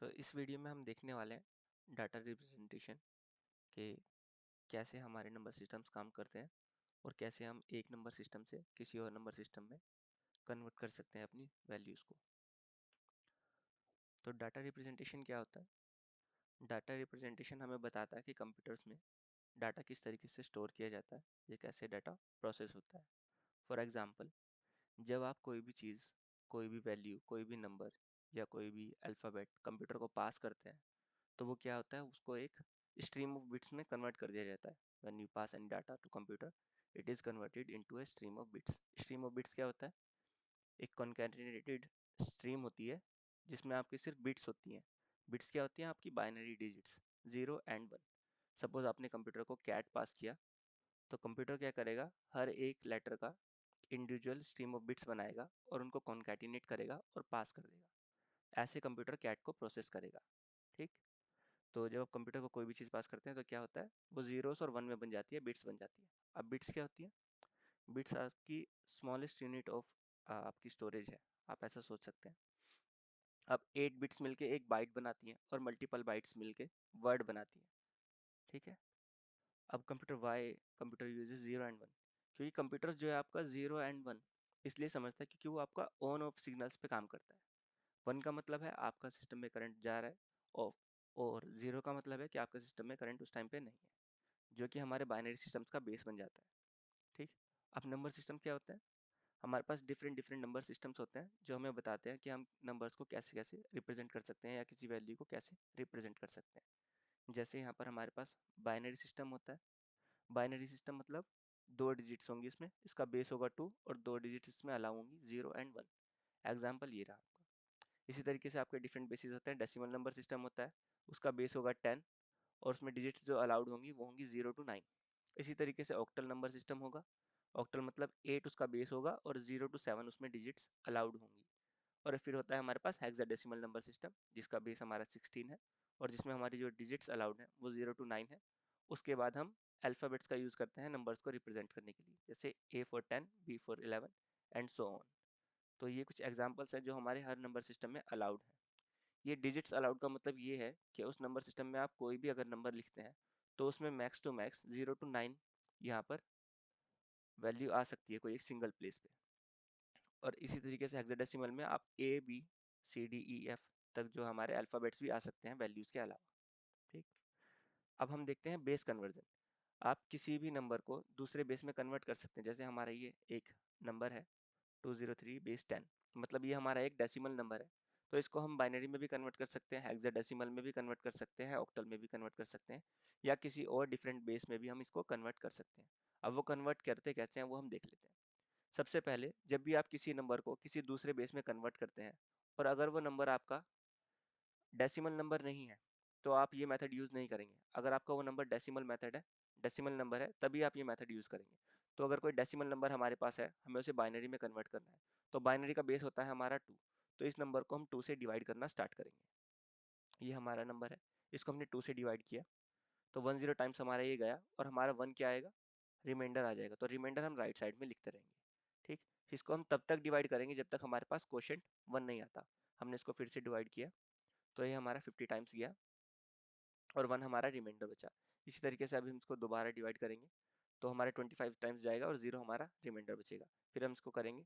तो इस वीडियो में हम देखने वाले हैं डाटा रिप्रेजेंटेशन के कैसे हमारे नंबर सिस्टम्स काम करते हैं और कैसे हम एक नंबर सिस्टम से किसी और नंबर सिस्टम में कन्वर्ट कर सकते हैं अपनी वैल्यूज़ को। तो डाटा रिप्रेजेंटेशन क्या होता है? डाटा रिप्रेजेंटेशन हमें बताता है कि कंप्यूटर्स में डाटा किस तरीके से स्टोर किया जाता है, ये कैसे डाटा प्रोसेस होता है। फॉर एग्ज़ाम्पल, जब आप कोई भी चीज़, कोई भी वैल्यू, कोई भी नंबर या कोई भी अल्फ़ाबेट कंप्यूटर को पास करते हैं तो वो क्या होता है, उसको एक स्ट्रीम ऑफ बिट्स में कन्वर्ट कर दिया जाता है। When you pass any data to computer it is converted into a stream of bits. Stream of bits क्या होता है? एक कॉन्कैटिनेटेड स्ट्रीम होती है जिसमें आपकी सिर्फ बिट्स होती हैं। बिट्स क्या होती हैं? आपकी बाइनरी डिजिट्स, 0 एंड 1। सपोज आपने कंप्यूटर को कैट पास किया तो कंप्यूटर क्या करेगा, हर एक लेटर का इंडिविजुअल स्ट्रीम ऑफ बिट्स बनाएगा और उनको कॉन्कैटिनेट करेगा और पास कर देगा। ऐसे कंप्यूटर कैट को प्रोसेस करेगा। ठीक। तो जब आप कंप्यूटर को कोई भी चीज़ पास करते हैं तो क्या होता है, वो जीरोस और वन में बन जाती है, बिट्स बन जाती है। अब बिट्स क्या होती है? बिट्स आपकी स्मॉलेस्ट यूनिट ऑफ आपकी स्टोरेज है, आप ऐसा सोच सकते हैं। अब 8 बिट्स मिलके एक बाइट बनाती हैं और मल्टीपल बाइट्स मिलके वर्ड बनाती हैं। ठीक है। अब computer why computer uses 0 and 1, क्योंकि कंप्यूटर जो है आपका 0 एंड 1 इसलिए समझता है क्योंकि वो आपका ऑन ऑफ सिग्नल्स पे काम करता है। 1 का मतलब है आपका सिस्टम में करंट जा रहा है ऑफ, और 0 का मतलब है कि आपका सिस्टम में करंट उस टाइम पे नहीं है, जो कि हमारे बाइनरी सिस्टम्स का बेस बन जाता है। ठीक। अब नंबर सिस्टम क्या होता है? हमारे पास डिफरेंट डिफरेंट नंबर सिस्टम्स होते हैं जो हमें बताते हैं कि हम नंबर्स को कैसे कैसे रिप्रेजेंट कर सकते हैं या किसी वैल्यू को कैसे रिप्रेजेंट कर सकते हैं। जैसे यहाँ पर हमारे पास बाइनरी सिस्टम होता है। बाइनरी सिस्टम मतलब दो डिजिट्स होंगी इसमें, इसका बेस होगा 2 और दो डिजिट्स इसमें अलाउ होंगी 0 एंड 1। एग्जाम्पल ये रहा आपका। इसी तरीके से आपके डिफरेंट बेसिस होते हैं। डेसिमल नंबर सिस्टम होता है, उसका बेस होगा 10 और उसमें डिजिट्स जो अलाउड होंगी वो होंगी 0 to 9। इसी तरीके से ऑक्टल नंबर सिस्टम होगा। ऑक्टल मतलब 8 उसका बेस होगा और 0 to 7 उसमें डिजिट्स अलाउड होंगी। और फिर होता है हमारे पास हेक्साडेसिमल नंबर सिस्टम जिसका बेस हमारा 16 है और जिसमें हमारी जो डिजिट्स अलाउड हैं वो 0 to 9 है। उसके बाद हम अल्फ़ाबेट्स का यूज़ करते हैं नंबर्स को रिप्रेजेंट करने के लिए, जैसे A for 10, B for 11 and so on. तो ये कुछ एग्जांपल्स हैं जो हमारे हर नंबर सिस्टम में अलाउड है। ये डिजिट्स अलाउड का मतलब ये है कि उस नंबर सिस्टम में आप कोई भी अगर नंबर लिखते हैं तो उसमें मैक्स टू मैक्स 0 to 9 यहाँ पर वैल्यू आ सकती है कोई एक सिंगल प्लेस पे। और इसी तरीके से हेक्साडेसिमल में आप A B C D E F तक जो हमारे अल्फ़ाबेट्स भी आ सकते हैं वैल्यूज़ के अलावा। ठीक। अब हम देखते हैं बेस कन्वर्जन। आप किसी भी नंबर को दूसरे बेस में कन्वर्ट कर सकते हैं। जैसे हमारा ये एक नंबर है 203 बेस 10, मतलब ये हमारा एक डेसिमल नंबर है। तो इसको हम बाइनरी में भी कन्वर्ट कर सकते हैं, हेक्साडेसिमल में भी कन्वर्ट कर सकते हैं, ऑक्टल में भी कन्वर्ट कर सकते हैं, या किसी और डिफरेंट बेस में भी हम इसको कन्वर्ट कर सकते हैं। अब वो कन्वर्ट करते कैसे हैं वो हम देख लेते हैं। सबसे पहले जब भी आप किसी नंबर को किसी दूसरे बेस में कन्वर्ट करते हैं और अगर वो नंबर आपका डेसिमल नंबर नहीं है तो आप ये मेथड यूज़ नहीं करेंगे। अगर आपका वो नंबर डेसिमल मेथड है, डेसिमल नंबर है, तभी आप ये मेथड यूज़ करेंगे। तो अगर कोई डेसिमल नंबर हमारे पास है, हमें उसे बाइनरी में कन्वर्ट करना है, तो बाइनरी का बेस होता है हमारा 2। तो इस नंबर को हम 2 से डिवाइड करना स्टार्ट करेंगे। ये हमारा नंबर है, इसको हमने 2 से डिवाइड किया तो 10 टाइम्स हमारा ये गया और हमारा 1 क्या आएगा, रिमाइंडर आ जाएगा। तो रिमाइंडर हम राइट साइड में लिखते रहेंगे। ठीक। इसको हम तब तक डिवाइड करेंगे जब तक हमारे पास क्वोशंट 1 नहीं आता। हमने इसको फिर से डिवाइड किया तो ये हमारा 50 टाइम्स गया और 1 हमारा रिमाइंडर बचा। इसी तरीके से अभी हम इसको दोबारा डिवाइड करेंगे तो हमारे 25 टाइम्स जाएगा और 0 हमारा रिमाइंडर बचेगा। फिर हम इसको करेंगे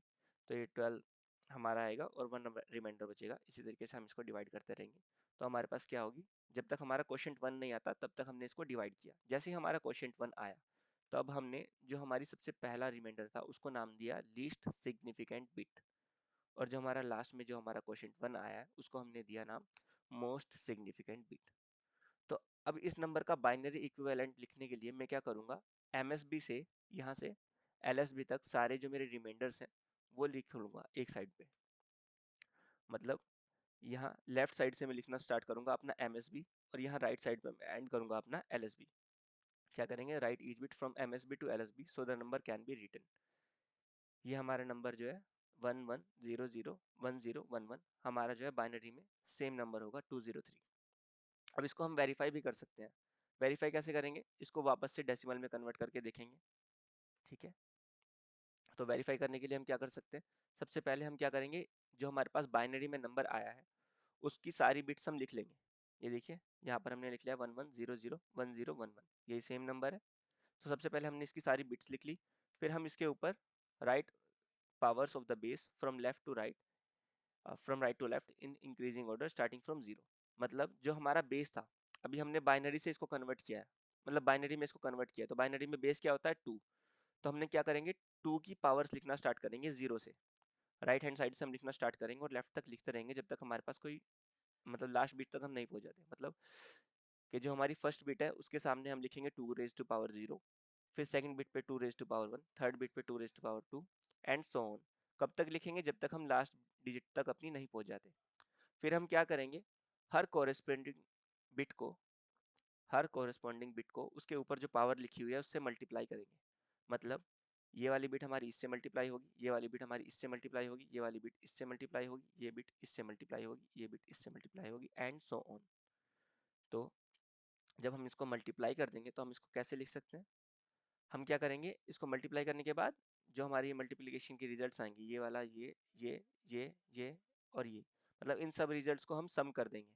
तो ये 12 हमारा आएगा और 1 रिमाइंडर बचेगा। इसी तरीके से हम इसको डिवाइड करते रहेंगे तो हमारे पास क्या होगी, जब तक हमारा क्वोशंट 1 नहीं आता तब तक हमने इसको डिवाइड किया। जैसे ही हमारा क्वोशंट 1 आया तो अब हमने जो हमारी सबसे पहला रिमाइंडर था उसको नाम दिया लीस्ट सिग्निफिकेंट बिट, और जो हमारा लास्ट में जो हमारा क्वोशंट 1 आया है उसको हमने दिया नाम मोस्ट सिग्निफिकेंट बिट। तो अब इस नंबर का बाइनरी इक्विवेलेंट लिखने के लिए मैं क्या करूँगा, MSB से यहाँ से LSB तक सारे जो मेरे रिमाइंडर्स हैं वो लिख लूँगा एक साइड पे। मतलब यहाँ लेफ्ट साइड से मैं लिखना स्टार्ट करूँगा अपना MSB और यहाँ राइट साइड पे मैं एंड करूँगा अपना LSB। क्या करेंगे, write each bit from MSB to LSB so the number can be written. ये हमारा नंबर जो है 11001011 हमारा जो है बाइनरी में सेम नंबर होगा 203। अब इसको हम वेरीफाई भी कर सकते हैं। वेरीफाई कैसे करेंगे, इसको वापस से डेसिमल में कन्वर्ट करके देखेंगे। ठीक है। तो वेरीफाई करने के लिए हम क्या कर सकते हैं, सबसे पहले हम क्या करेंगे, जो हमारे पास बाइनरी में नंबर आया है उसकी सारी बिट्स हम लिख लेंगे। ये देखिए यहाँ पर हमने लिख लिया 1100 1011, यही सेम नंबर है। तो सबसे पहले हमने इसकी सारी बिट्स लिख ली, फिर हम इसके ऊपर write powers of the base from left to right, from right to left in increasing order starting from zero. मतलब जो हमारा बेस था, अभी हमने बाइनरी से इसको कन्वर्ट किया है, मतलब बाइनरी में इसको कन्वर्ट किया, तो बाइनरी में बेस क्या होता है 2। तो हमने क्या करेंगे, 2 की पावर्स लिखना स्टार्ट करेंगे जीरो से, राइट हैंड साइड से हम लिखना स्टार्ट करेंगे और लेफ्ट तक लिखते रहेंगे जब तक हमारे पास कोई, मतलब लास्ट बिट तक हम नहीं पहुंच जाते। मतलब कि जो हमारी फर्स्ट बिट है उसके सामने हम लिखेंगे 2 रेज टू पावर 0, फिर सेकंड बिट पे 2 raise to power 1, third bit पे 2 raise to power 2 and so on. कब तक लिखेंगे, जब तक हम लास्ट डिजिट तक अपनी नहीं पहुंच जाते। फिर हम क्या करेंगे, हर कॉरेस्पॉन्डिंग बिट को हर कॉरेस्पॉन्डिंग बिट को उसके ऊपर जो पावर लिखी हुई है उससे मल्टीप्लाई करेंगे। मतलब ये वाली बिट हमारी इससे मल्टीप्लाई होगी, ये वाली बिट हमारी इससे मल्टीप्लाई होगी, ये वाली बिट इससे मल्टीप्लाई होगी, ये बिट इससे मल्टीप्लाई होगी, ये बिट इससे मल्टीप्लाई होगी एंड सो ऑन। तो जब हम इसको मल्टीप्लाई कर देंगे तो हम इसको कैसे लिख सकते हैं, हम क्या करेंगे, इसको मल्टीप्लाई करने के बाद जो हमारी मल्टीप्लिकेशन की रिजल्ट्स आएंगे, ये वाला, ये और ये, मतलब इन सब रिजल्ट्स को हम सम कर देंगे।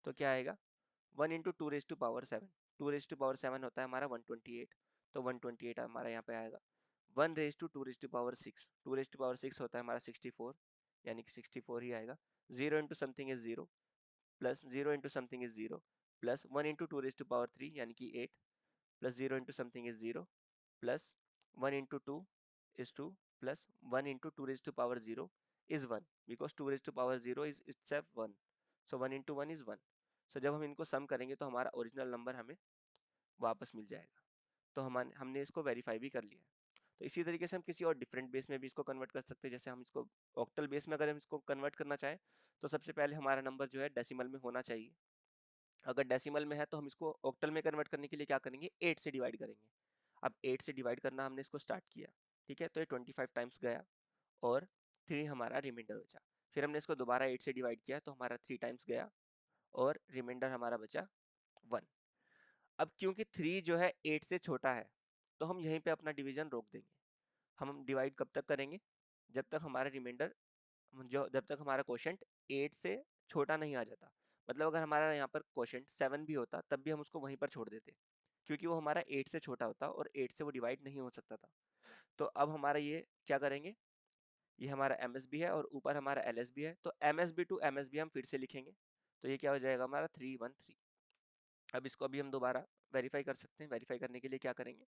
तो क्या आएगा, 1 into 2 raise to power 7, 2 raise to power 7 होता है हमारा 128, तो 128 हमारा यहाँ पे आएगा। 1 raise to 2 raise to power 6, 2 raise to power 6 होता है हमारा 64, यानी कि 64 ही आएगा। 0 into something is 0, plus 0 into something is 0, plus 1 into 2 raise to power 3 यानी कि 8, plus 0 into something is 0, plus 1 into 2 is 2, plus 1 into 2 raise to power 0 is 1, because 2 raise to power 0 is itself 1, so 1 into 1 is 1। So जब हम इनको सम करेंगे तो हमारा original number हमें वापस मिल जाएगा। तो हमने इसको वेरीफाई भी कर लिया है। तो इसी तरीके से हम किसी और डिफरेंट बेस में भी इसको कन्वर्ट कर सकते हैं। जैसे हम इसको ऑक्टल बेस में अगर हम इसको कन्वर्ट करना चाहें तो सबसे पहले हमारा नंबर जो है डेसिमल में होना चाहिए। अगर डेसिमल में है तो हम इसको ऑक्टल में कन्वर्ट करने के लिए क्या करेंगे, 8 से डिवाइड करेंगे। अब 8 से डिवाइड करना हमने इसको स्टार्ट किया, ठीक है, तो ये 25 टाइम्स गया और 3 हमारा रिमाइंडर बचा। फिर हमने इसको दोबारा 8 से डिवाइड किया तो हमारा 3 टाइम्स गया और रिमाइंडर हमारा बचा 1। अब क्योंकि 3 जो है 8 से छोटा है तो हम यहीं पे अपना डिवीजन रोक देंगे। हम डिवाइड कब तक करेंगे, जब तक हमारा रिमाइंडर, जो जब तक हमारा क्वोशंट 8 से छोटा नहीं आ जाता। मतलब अगर हमारा यहाँ पर क्वोशंट 7 भी होता तब भी हम उसको वहीं पर छोड़ देते, क्योंकि वो हमारा 8 से छोटा होता और 8 से वो डिवाइड नहीं हो सकता था। तो अब हमारा ये क्या करेंगे, ये हमारा MSB है और ऊपर हमारा LSB है, तो MSB टू MSB हम फिर से लिखेंगे। तो ये क्या हो जाएगा हमारा 313। अब इसको अभी हम दोबारा वेरीफाई कर सकते हैं। वेरीफाई करने के लिए क्या करेंगे,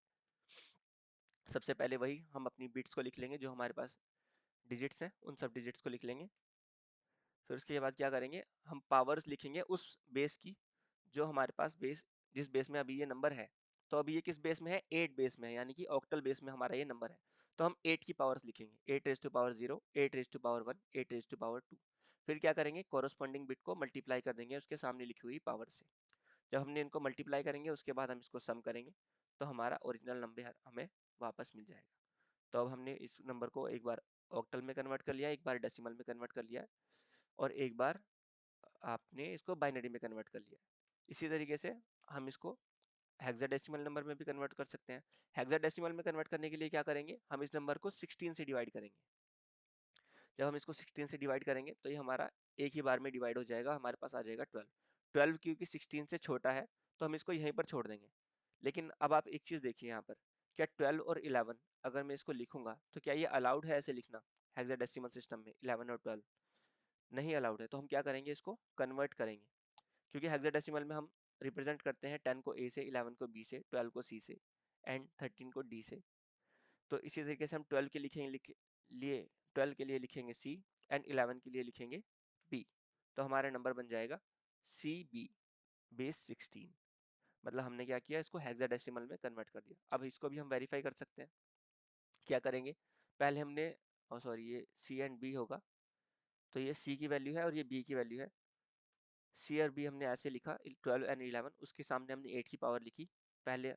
सबसे पहले वही हम अपनी बिट्स को लिख लेंगे, जो हमारे पास डिजिट्स हैं उन सब डिजिट्स को लिख लेंगे। फिर उसके बाद क्या करेंगे, हम पावर्स लिखेंगे उस बेस की जो हमारे पास बेस, जिस बेस में अभी ये नंबर है। तो अभी ये किस बेस में है, 8 बेस में है, यानी कि ऑक्टल बेस में हमारा ये नंबर है। तो हम 8 की पावर्स लिखेंगे, 8 raise to power 0, 8 raise to power 1, 8 raise to power 2। फिर क्या करेंगे, कॉरस्पॉन्डिंग बिट को मल्टीप्लाई कर देंगे उसके सामने लिखी हुई पावर से। जब हमने इनको मल्टीप्लाई करेंगे उसके बाद हम इसको सम करेंगे तो हमारा ओरिजिनल नंबर हमें वापस मिल जाएगा। तो अब हमने इस नंबर को एक बार ऑक्टल में कन्वर्ट कर लिया, एक बार डेसिमल में कन्वर्ट कर लिया और एक बार आपने इसको बाइनरी में कन्वर्ट कर लिया। इसी तरीके से हम इसको हेक्साडेसिमल नंबर में भी कन्वर्ट कर सकते हैं। हेक्साडेसिमल में कन्वर्ट करने के लिए क्या करेंगे, हम इस नंबर को 16 से डिवाइड करेंगे। जब हम इसको 16 से डिवाइड करेंगे तो ये हमारा एक ही बार में डिवाइड हो जाएगा, हमारे पास आ जाएगा 12। 12 क्योंकि 16 से छोटा है तो हम इसको यहीं पर छोड़ देंगे। लेकिन अब आप एक चीज़ देखिए यहाँ पर, क्या 12 और 11 अगर मैं इसको लिखूंगा तो क्या ये अलाउड है ऐसे लिखना हेक्साडेसिमल सिस्टम में, 11 और 12 नहीं अलाउड है। तो हम क्या करेंगे, इसको कन्वर्ट करेंगे, क्योंकि हेक्साडेसिमल में हम रिप्रेजेंट करते हैं 10 को A से, 11 को B से, 12 को C से एंड 13 को D से। तो इसी तरीके से हम 12 के लिखेंगे लिए 12 के लिए लिखेंगे C एंड 11 के लिए लिखेंगे B। तो हमारा नंबर बन जाएगा CB बेस 16। मतलब हमने क्या किया, इसको हेक्साडेसिमल में कन्वर्ट कर दिया। अब इसको भी हम वेरीफाई कर सकते हैं। क्या करेंगे, पहले हमने, सॉरी ये C एंड B होगा, तो ये C की वैल्यू है और ये B की वैल्यू है। C और B हमने ऐसे लिखा 12 एंड 11, उसके सामने हमने 8 की पावर लिखी पहले।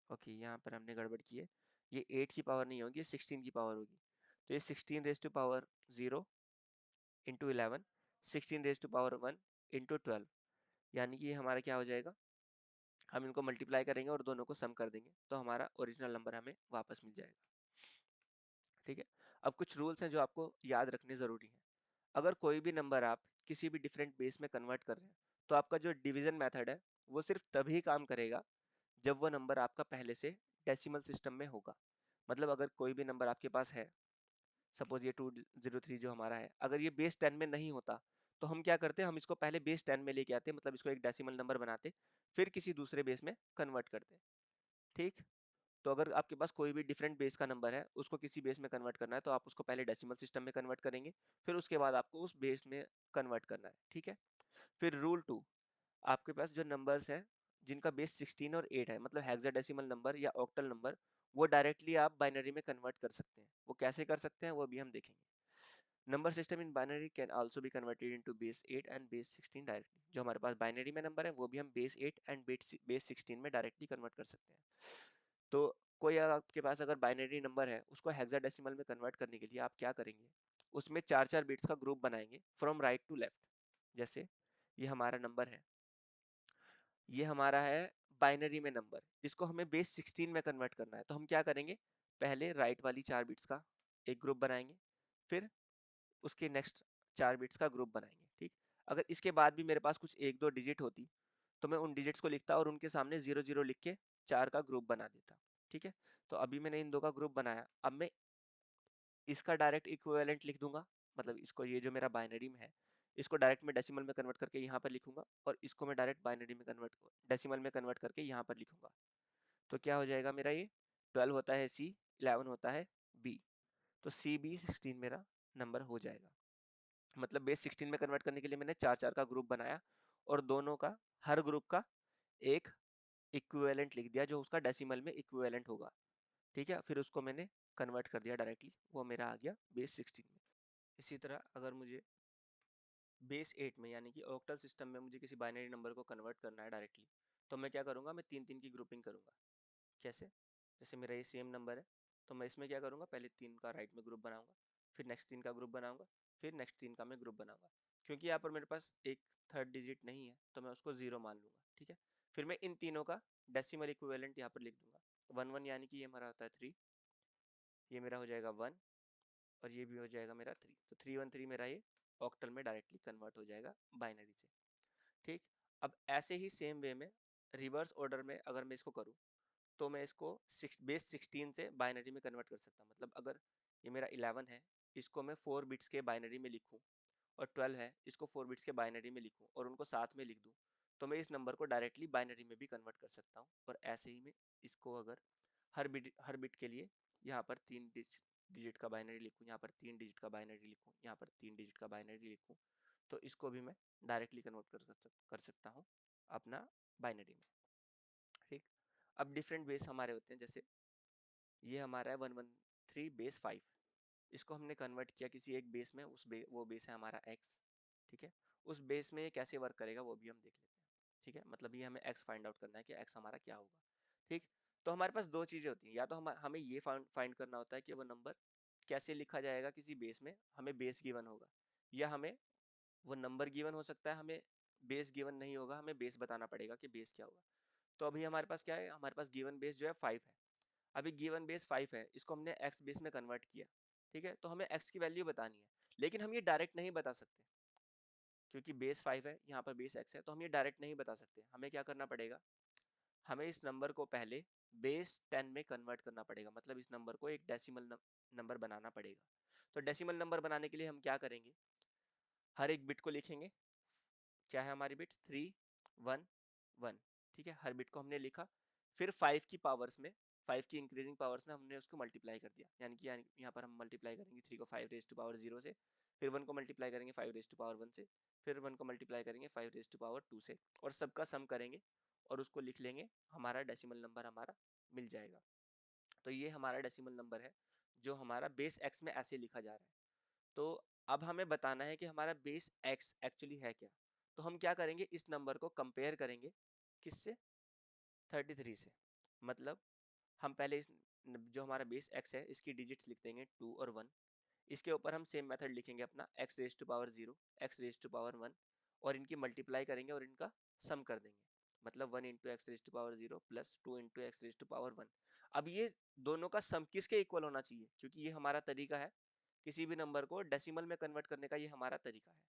ओके यहाँ पर हमने गड़बड़ की है, ये 8 की पावर नहीं होगी, ये 16 की पावर होगी। तो ये 16 raise to power 0 into 11, 16 raise to power 1 into 12, यानी कि ये हमारा क्या हो जाएगा, हम इनको मल्टीप्लाई करेंगे और दोनों को सम कर देंगे तो हमारा ओरिजिनल नंबर हमें वापस मिल जाएगा। ठीक है, अब कुछ रूल्स हैं जो आपको याद रखने ज़रूरी हैं। अगर कोई भी नंबर आप किसी भी डिफरेंट बेस में कन्वर्ट कर रहे हैं, तो आपका जो डिवीजन मेथड है वो सिर्फ तभी काम करेगा जब वो नंबर आपका पहले से डेसिमल सिस्टम में होगा। मतलब अगर कोई भी नंबर आपके पास है, सपोज ये 203 जो हमारा है, अगर ये बेस 10 में नहीं होता तो हम क्या करते, हम इसको पहले बेस 10 में लेके आते, मतलब इसको एक डेसिमल नंबर बनाते, फिर किसी दूसरे बेस में कन्वर्ट करते। ठीक, तो अगर आपके पास कोई भी डिफरेंट बेस का नंबर है, उसको किसी बेस में कन्वर्ट करना है, तो आप उसको पहले डेसिमल सिस्टम में कन्वर्ट करेंगे, फिर उसके बाद आपको उस बेस में कन्वर्ट करना है। ठीक है, फिर रूल 2, आपके पास जो नंबर्स हैं जिनका बेस 16 और 8 है, मतलब हेक्साडेसिमल नंबर या ऑक्टल नंबर, वो डायरेक्टली आप बाइनरी में कन्वर्ट कर सकते हैं। वो कैसे कर सकते हैं वो भी हम देखेंगे। Number system in binary can also be converted into base 8 and base 16 directly. जो हमारे पास बाइनरी में नंबर है वो भी हम बेस 8 एंड बेस 16 में डायरेक्टली कन्वर्ट कर सकते हैं। तो कोई आपके पास अगर बाइनरी नंबर है, उसको हेक्साडेसिमल में कन्वर्ट करने के लिए आप क्या करेंगे, उसमें 4-4 बिट्स का ग्रुप बनाएंगे फ्रॉम राइट टू लेफ्ट। जैसे ये हमारा नंबर है, ये हमारा है बाइनरी में नंबर, इसको हमें बेस 16 में कन्वर्ट करना है, तो हम क्या करेंगे, पहले राइट वाली 4 बिट्स का एक ग्रुप बनाएंगे, फिर उसके नेक्स्ट 4 बिट्स का ग्रुप बनाएंगे। ठीक, अगर इसके बाद भी मेरे पास कुछ 1-2 डिजिट होती तो मैं उन डिजिट्स को लिखता और उनके सामने 0-0 लिख के 4 का ग्रुप बना देता। ठीक है, तो अभी मैंने इन दो का ग्रुप बनाया, अब मैं इसका डायरेक्ट इक्विवेलेंट लिख दूंगा, मतलब इसको, ये जो मेरा बाइनरी में है, इसको डायरेक्ट में डेसिमल में कन्वर्ट करके यहाँ पर लिखूंगा, और इसको मैं डायरेक्ट बाइनरी में कन्वर्ट, डेसिमल में कन्वर्ट करके यहाँ पर लिखूंगा। तो क्या हो जाएगा मेरा, ये 12 होता है सी, 11 होता है बी, तो सी बी 16 मेरा नंबर हो जाएगा। मतलब बेस 16 में कन्वर्ट करने के लिए मैंने 4-4 का ग्रुप बनाया, और दोनों का, हर ग्रुप का एक इक्विवेलेंट लिख दिया जो उसका डेसिमल में इक्विवेलेंट होगा। ठीक है, फिर उसको मैंने कन्वर्ट कर दिया डायरेक्टली, वो मेरा आ गया बेस 16 में। इसी तरह अगर मुझे बेस 8 में यानी कि ऑक्टल सिस्टम में मुझे किसी बाइनरी नंबर को कन्वर्ट करना है डायरेक्टली, तो मैं क्या करूँगा, मैं 3-3 की ग्रुपिंग करूँगा। कैसे, जैसे मेरा ये सेम नंबर है, तो मैं इसमें क्या करूँगा, पहले 3 का राइट में ग्रुप बनाऊंगा, फिर नेक्स्ट 3 का ग्रुप बनाऊंगा, फिर नेक्स्ट 3 का मैं ग्रुप बनाऊंगा। क्योंकि यहाँ पर मेरे पास एक थर्ड डिजिट नहीं है तो मैं उसको 0 मान लूंगा। ठीक है, फिर मैं इन तीनों का डेसिमल इक्विवेलेंट यहाँ पर लिख दूंगा। 1 1 यानी कि ये हमारा होता है 3, ये मेरा हो जाएगा 1, और ये भी हो जाएगा मेरा 3, तो 313 मेरा ये ऑक्टल में डायरेक्टली कन्वर्ट हो जाएगा बाइनरी से। ठीक, अब ऐसे ही सेम वे में रिवर्स ऑर्डर में अगर मैं इसको करूँ, तो मैं इसको बेस 16 से बाइनरी में कन्वर्ट कर सकता हूँ। मतलब अगर ये मेरा 11 है, इसको मैं 4 बिट्स के बाइनरी में लिखूँ, और 12 है, इसको 4 बिट्स के बाइनरी में लिखूँ और उनको साथ में लिख दूँ, तो मैं इस नंबर को डायरेक्टली बाइनरी में भी कन्वर्ट कर सकता हूँ। और ऐसे ही मैं इसको अगर हर बिट के लिए यहाँ पर 3 डिजिट का बाइनरी लिखूँ, यहाँ पर 3 डिजिट का बाइनरी लिखूँ, यहाँ पर 3 डिजिट का बाइनरी लिखूँ, तो इसको भी मैं डायरेक्टली कन्वर्ट कर सकता हूँ अपना बाइनरी में। ठीक, अब डिफरेंट बेस हमारे होते हैं, जैसे ये हमारा है 113 बेस 5, इसको हमने कन्वर्ट किया किसी एक बेस में, वो बेस है हमारा x। ठीक है, उस बेस में ये कैसे वर्क करेगा वो भी हम देख लेते हैं। ठीक है, मतलब ये हमें x फाइंड आउट करना है कि x हमारा क्या होगा। ठीक, तो हमारे पास दो चीज़ें होती हैं, या तो हमें ये फाइंड करना होता है कि वो नंबर कैसे लिखा जाएगा किसी बेस में, हमें बेस गिवन होगा, या हमें वो नंबर गिवन हो सकता है, हमें बेस गिवन नहीं होगा, हमें बेस बताना पड़ेगा कि बेस क्या होगा। तो अभी हमारे पास क्या है, हमारे पास गिवन बेस जो है 5 है। अभी गिवन बेस 5 है, इसको हमने x बेस में कन्वर्ट किया। ठीक है, तो हमें x की वैल्यू बतानी है, लेकिन हम ये डायरेक्ट नहीं बता सकते, क्योंकि बेस 5 है, यहाँ पर बेस x है, तो हम ये डायरेक्ट नहीं बता सकते। हमें क्या करना पड़ेगा, हमें इस नंबर को पहले बेस 10 में कन्वर्ट करना पड़ेगा, मतलब इस नंबर को एक डेसिमल नंबर बनाना पड़ेगा। तो डेसिमल नंबर बनाने के लिए हम क्या करेंगे, हर एक बिट को लिखेंगे। क्या है हमारी बिट, 3 1 1। ठीक है, हर बिट को हमने लिखा, फिर 5 की पावर्स में, 5 की इंक्रीजिंग पावर्स में हमने उसको मल्टीप्लाई कर दिया, यानी कि यहाँ पर हम मल्टीप्लाई करेंगे 3 को 5 रेज टू पावर 0 से, फिर 1 को मल्टीप्लाई करेंगे 5 रेज टू पावर 1 से, फिर 1 को मल्टीप्लाई करेंगे 5 रेज टू पावर 2 से, और सबका सम करेंगे और उसको लिख लेंगे, हमारा डेसिमल नंबर हमारा मिल जाएगा। तो ये हमारा डेसिमल नंबर है जो हमारा बेस एक्स में ऐसे लिखा जा रहा है। तो अब हमें बताना है कि हमारा बेस एक्स एक्चुअली है क्या। तो हम क्या करेंगे, इस नंबर को कंपेयर करेंगे किससे, 33 से। मतलब हम पहले इस जो हमारा बेस एक्स है इसकी डिजिट्स लिख देंगे 2 और 1, इसके ऊपर हम सेम मेथड लिखेंगे अपना x raise to power 0, x raise to power 1, और इनकी मल्टीप्लाई करेंगे और इनका सम कर देंगे, मतलब 1 into X raise to power 0 plus 2 into X raise to power 1। अब ये दोनों का सम किसके इक्वल होना चाहिए, क्योंकि ये हमारा तरीका है किसी भी नंबर को डेसिमल में कन्वर्ट करने का, ये हमारा तरीका है।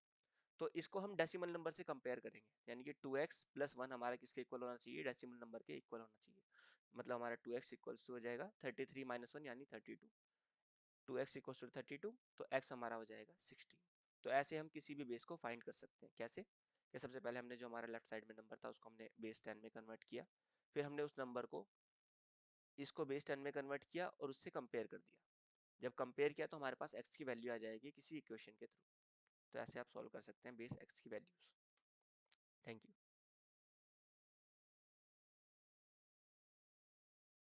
तो इसको हम डेसिमल नंबर से कंपेयर करेंगे, यानी कि 2x प्लस 1 हमारा किसके इक्वल होना चाहिए, डेसिमल नंबर के इक्वल होना चाहिए। मतलब हमारा 2x इक्वल्स टू हो जाएगा 33 माइनस 1 यानी 32। 2x इक्वल्स टू 32, तो x हमारा हो जाएगा 16। तो ऐसे हम किसी भी बेस को फाइंड कर सकते हैं। कैसे कि सबसे पहले हमने जो हमारा लेफ्ट साइड में नंबर था उसको हमने बेस 10 में कन्वर्ट किया, फिर हमने उस नंबर को इसको बेस 10 में कन्वर्ट किया और उससे कंपेयर कर दिया। जब कंपेयर किया तो हमारे पास x की वैल्यू आ जाएगी किसी इक्वेशन के थ्रू। तो ऐसे आप सॉल्व कर सकते हैं बेस x की वैल्यूज। Thank you.